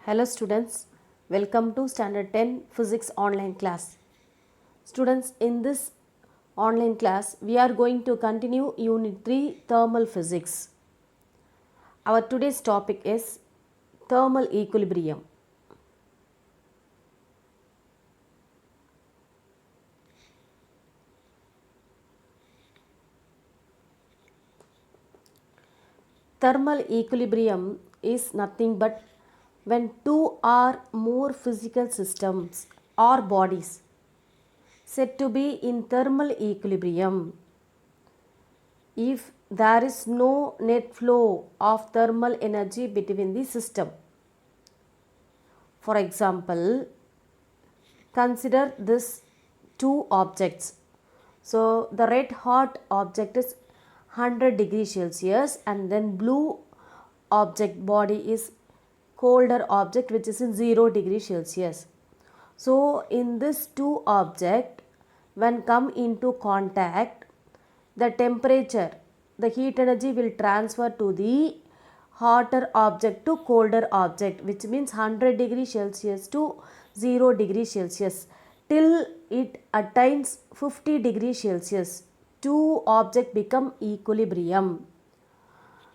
Hello students, welcome to Standard 10 Physics online class. Students, in this online class, we are going to continue Unit 3 Thermal Physics. Our today's topic is thermal equilibrium. Thermal equilibrium is nothing but when two or more physical systems or bodies said to be in thermal equilibrium if there is no net flow of thermal energy between the system. For example, consider this two objects. So the red hot object is 100 degrees Celsius and then blue object body is colder object which is in 0 degrees Celsius. So in this two object, when come into contact, the temperature, the heat energy will transfer to the hotter object to colder object, which means 100 degrees Celsius to 0 degrees Celsius till it attains 50 degrees Celsius. Two objects become equilibrium.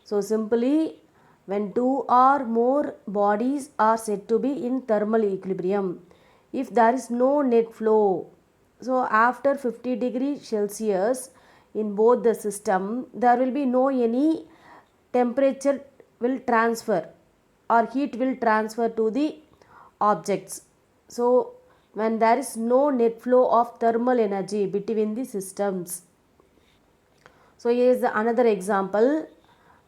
So simply, when two or more bodies are said to be in thermal equilibrium, if there is no net flow, so after 50 degrees Celsius in both the system, there will be no any temperature will transfer or heat will transfer to the objects. So when there is no net flow of thermal energy between the systems. So here is another example.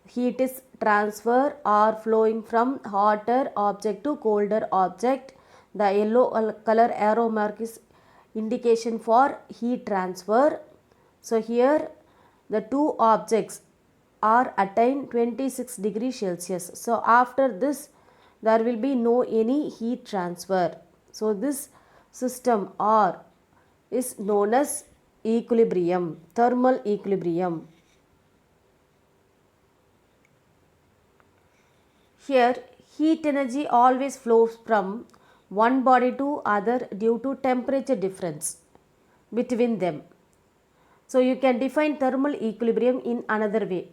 Heat is transfer or flowing from hotter object to colder object. The yellow color arrow mark is indication for heat transfer. So here the two objects are attain 26 degrees Celsius. So after this there will be no any heat transfer. So this system R is known as equilibrium, thermal equilibrium. Here heat energy always flows from one body to other due to temperature difference between them. So you can define thermal equilibrium in another way.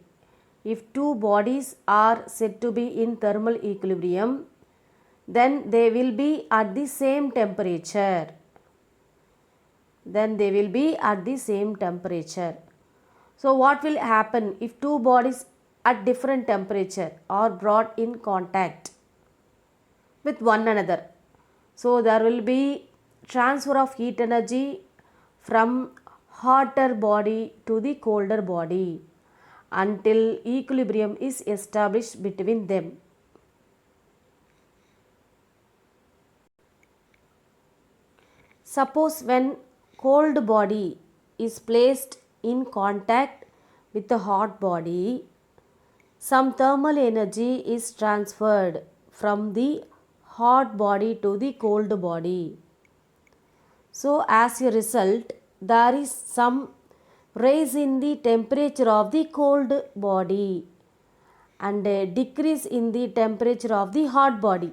If two bodies are said to be in thermal equilibrium, then they will be at the same temperature. So what will happen if two bodies at different temperature are brought in contact with one another? So there will be transfer of heat energy from hotter body to the colder body until equilibrium is established between them. Suppose when cold body is placed in contact with the hot body, some thermal energy is transferred from the hot body to the cold body. So as a result, there is some rise in the temperature of the cold body and a decrease in the temperature of the hot body,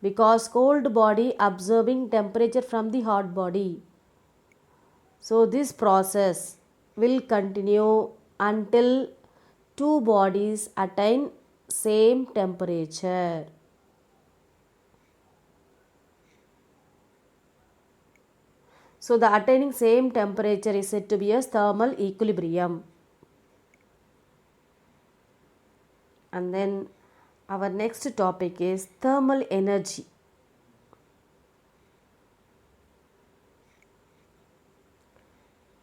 because cold body absorbing temperature from the hot body. So this process will continue until two bodies attain same temperature. So the attaining same temperature is said to be as thermal equilibrium. And then our next topic is thermal energy.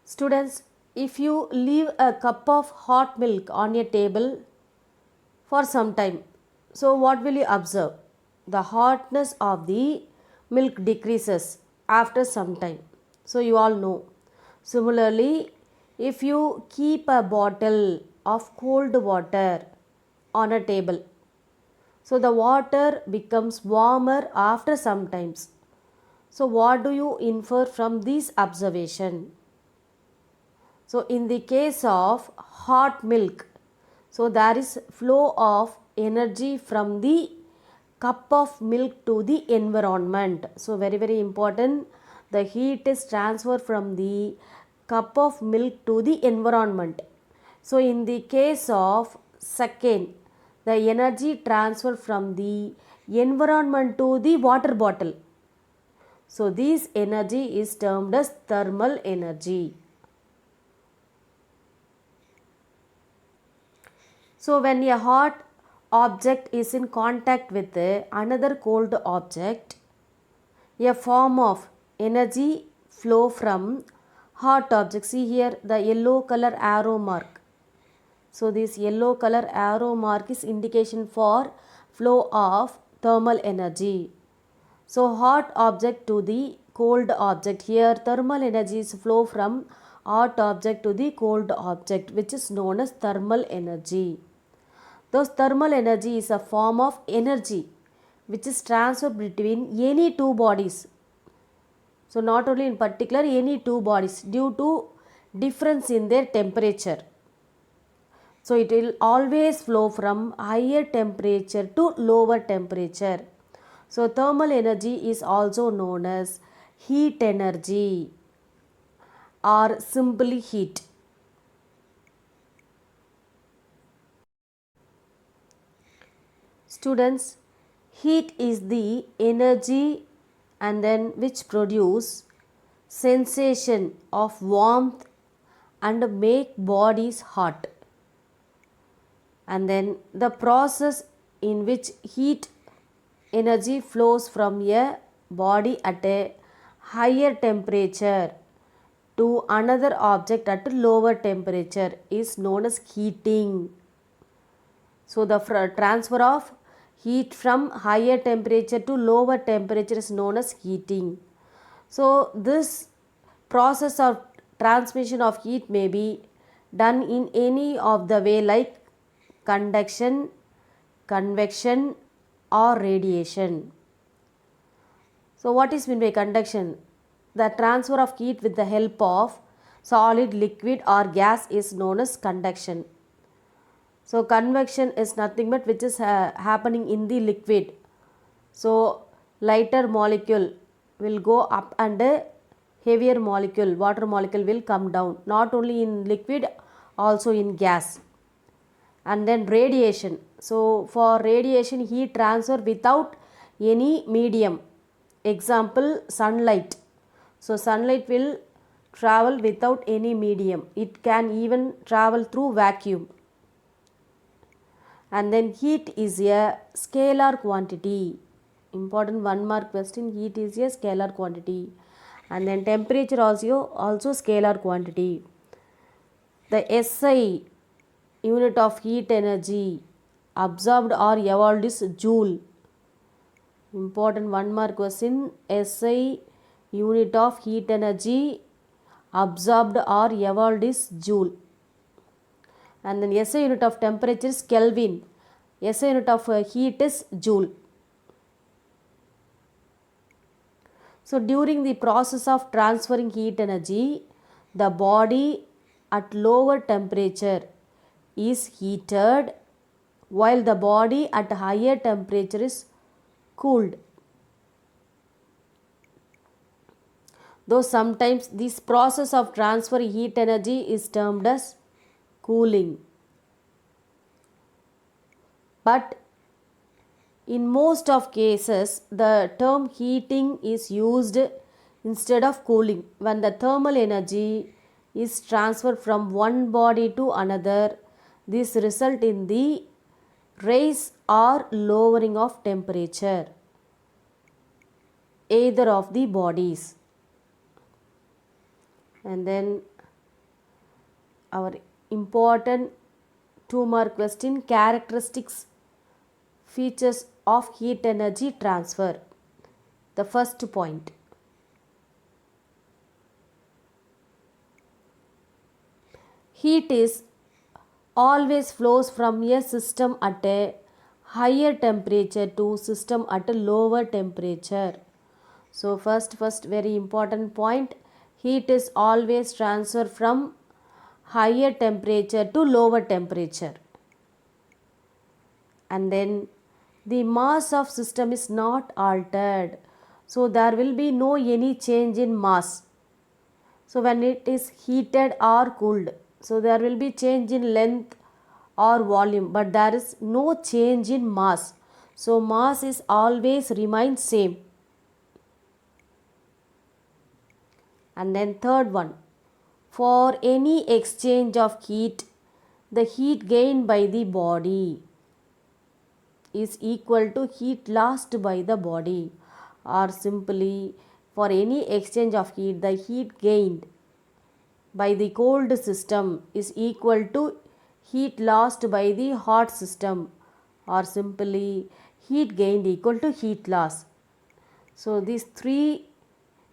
Students, if you leave a cup of hot milk on a table for some time, so what will you observe? The hotness of the milk decreases after some time. So you all know. Similarly, if you keep a bottle of cold water on a table, so the water becomes warmer after some times. So what do you infer from this observation? So in the case of hot milk, so there is flow of energy from the cup of milk to the environment. So very important. The heat is transferred from the cup of milk to the environment. So in the case of second, the energy transferred from the environment to the water bottle. So this energy is termed as thermal energy. So when a hot object is in contact with another cold object, a form of energy flow from hot object. See here the yellow color arrow mark. So this yellow color arrow mark is indication for flow of thermal energy. So hot object to the cold object. Here thermal energy is flow from hot object to the cold object, which is known as thermal energy. Thus thermal energy is a form of energy which is transferred between any two bodies. So not only in particular, any two bodies due to difference in their temperature. So it will always flow from higher temperature to lower temperature. So thermal energy is also known as heat energy or simply heat. Students, heat is the energy and then which produce sensation of warmth and make bodies hot. And then the process in which heat energy flows from a body at a higher temperature to another object at a lower temperature is known as heating. So the transfer of heat from higher temperature to lower temperature is known as heating. So this process of transmission of heat may be done in any of the way like conduction, convection or radiation. So what is meant by conduction? The transfer of heat with the help of solid, liquid or gas is known as conduction. So convection is nothing but which is happening in the liquid. So lighter molecule will go up and a heavier molecule, water molecule will come down, not only in liquid, also in gas. And then radiation. So for radiation, heat transfer without any medium. Example, sunlight. So sunlight will travel without any medium. It can even travel through vacuum. And then heat is a scalar quantity. Important 1 mark question, heat is a scalar quantity. And then temperature also scalar quantity. The SI unit of heat energy absorbed or evolved is joule. Important 1 mark question, SI unit of heat energy absorbed or evolved is joule. And then SI unit of temperature is Kelvin. SI unit of heat is joule. So during the process of transferring heat energy, the body at lower temperature is heated while the body at higher temperature is cooled. Though sometimes this process of transferring heat energy is termed as cooling. But in most of cases, the term heating is used instead of cooling when the thermal energy is transferred from one body to another. This results in the rise or lowering of temperature either of the bodies. And then our important 2 mark question, characteristics features of heat energy transfer. The first point, heat is always flows from a system at a higher temperature to system at a lower temperature. So first very important point, heat is always transferred from higher temperature to lower temperature. And then the mass of system is not altered. So there will be no any change in mass. So when it is heated or cooled, so there will be change in length or volume, but there is no change in mass. So mass is always remain same. And then third one, for any exchange of heat, the heat gained by the body is equal to heat lost by the body, or simply for any exchange of heat, the heat gained by the cold system is equal to heat lost by the hot system, or simply heat gained equal to heat loss. So these three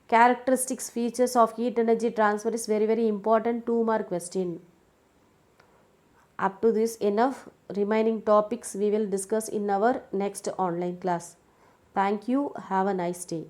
characteristics features of heat energy transfer is very important 2 mark question. Up to this enough. Remaining topics we will discuss in our next online class. Thank you. Have a nice day.